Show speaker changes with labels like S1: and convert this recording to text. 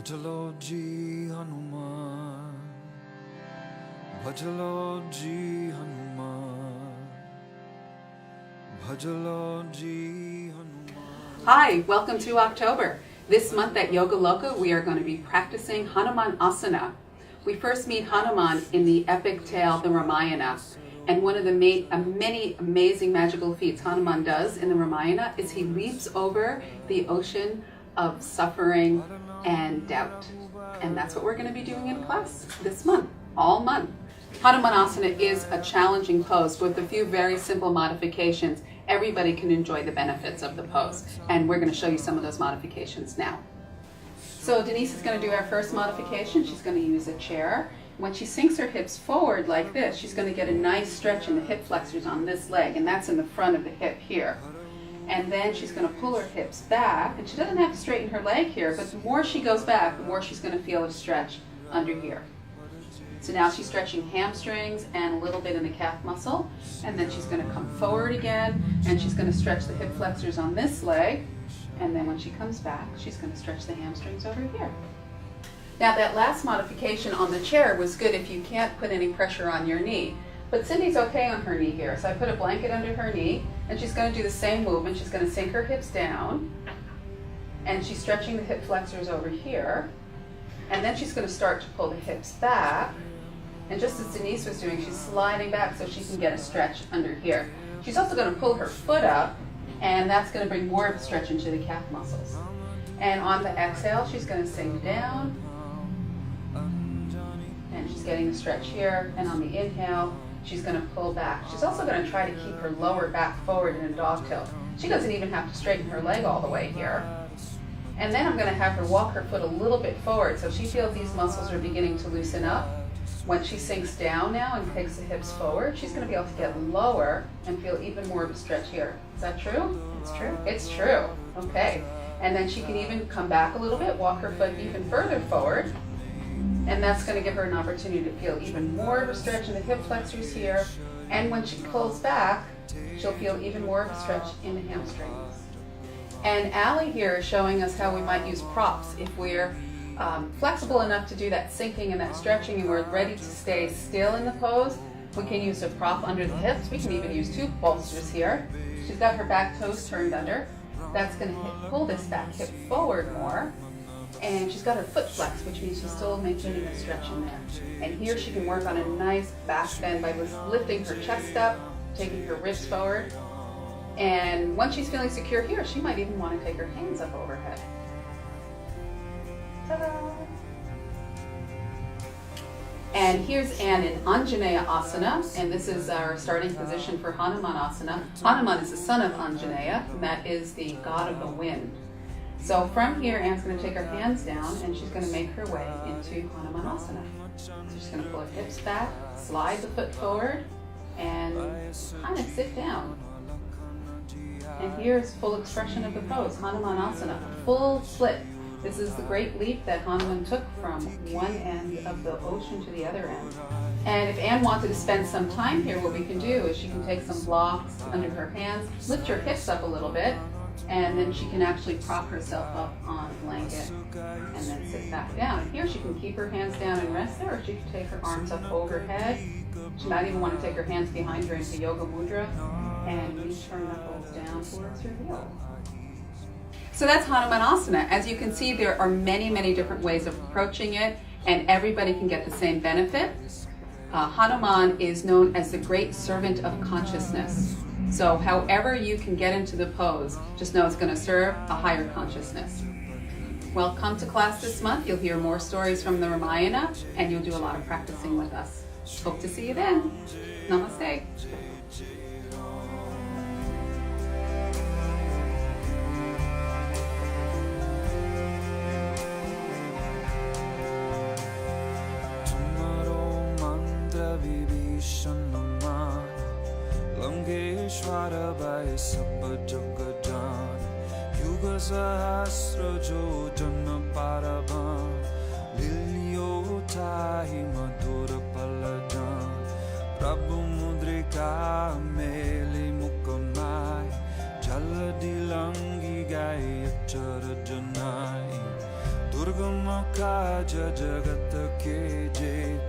S1: भजलो ji Hanuman भजलो ji Hanuman भजलो ji Hanuman.
S2: Hi, welcome to October. This month at Yoga Loka, we are going to be practicing Hunumanasana. We first meet Hanuman in the epic tale, the Ramayana. And one of the many amazing magical feats Hanuman does in the Ramayana is he leaps over the ocean of suffering and doubt. And that's what we're going to be doing in class this month, all month. Hunumanasana is a challenging pose with a few very simple modifications. Everybody can enjoy the benefits of the pose. And we're going to show you some of those modifications now. So Denise is going to do our first modification. She's going to use a chair. When she sinks her hips forward like this, she's going to get a nice stretch in the hip flexors on this leg, and that's in the front of the hip here. And then she's going to pull her hips back, and she doesn't have to straighten her leg here, but the more she goes back, the more she's going to feel a stretch under here. So now she's stretching hamstrings and a little bit in the calf muscle, and then she's going to come forward again, and she's going to stretch the hip flexors on this leg, and then when she comes back, she's going to stretch the hamstrings over here. Now that last modification on the chair was good if you can't put any pressure on your knee. But Cindy's okay on her knee here. So I put a blanket under her knee, and she's going to do the same movement. She's going to sink her hips down, and she's stretching the hip flexors over here. And then she's going to start to pull the hips back. And just as Denise was doing, she's sliding back so she can get a stretch under here. She's also going to pull her foot up, and that's going to bring more of a stretch into the calf muscles. And on the exhale, she's going to sink down. And she's getting a stretch here, and on the inhale, she's going to pull back. She's also going to try to keep her lower back forward in a dog tilt. She doesn't even have to straighten her leg all the way here. And then I'm going to have her walk her foot a little bit forward so she feels these muscles are beginning to loosen up. When she sinks down now and takes the hips forward, she's going to be able to get lower and feel even more of a stretch here. Is that true? It's true. It's true. Okay. And then she can even come back a little bit, walk her foot even further forward. And that's going to give her an opportunity to feel even more of a stretch in the hip flexors here. And when she pulls back, she'll feel even more of a stretch in the hamstrings. And Allie here is showing us how we might use props. If we're flexible enough to do that sinking and that stretching and we're ready to stay still in the pose, we can use a prop under the hips. We can even use two bolsters here. She's got her back toes turned under. That's going to pull this back hip forward more. And she's got her foot flexed, which means she's still maintaining a stretch in there. And here she can work on a nice back bend by lifting her chest up, taking her ribs forward. And once she's feeling secure here, she might even want to take her hands up overhead. Ta-da! And here's Anne in Anjaneya Asana, and this is our starting position for Hunumanasana. Hanuman is the son of Anjaneya, and that is the god of the wind. So from here, Anne's going to take her hands down, and she's going to make her way into Hunumanasana. So she's going to pull her hips back, slide the foot forward, and kind of sit down. And here's full expression of the pose, Hunumanasana, full split. This is the great leap that Hanuman took from one end of the ocean to the other end. And if Anne wanted to spend some time here, what we can do is she can take some blocks under her hands, lift her hips up a little bit, and then she can actually prop herself up on a blanket and then sit back down. And here she can keep her hands down and rest there, or she can take her arms up overhead. She might even want to take her hands behind her into Yoga Mudra and reach her knuckles down towards her heel. So that's Hunumanasana. As you can see, there are many different ways of approaching it, and everybody can get the same benefit. Hanuman is known as the great servant of consciousness. So however you can get into the pose, just know it's going to serve a higher consciousness. Well, come to class this month. You'll hear more stories from the Ramayana, and you'll do a lot of practicing with us. Hope to see you then. Namaste.
S1: Lankeshwar भय सब जग जान युग सहस्र जो जन्म पारबान लिलियो चाहि मधुर पल जान प्रभु मुद्रिका मेली मुकमाय जल दिलंगी गाय अक्षर जनाई दुर्ग सुगम काज जगत के जेते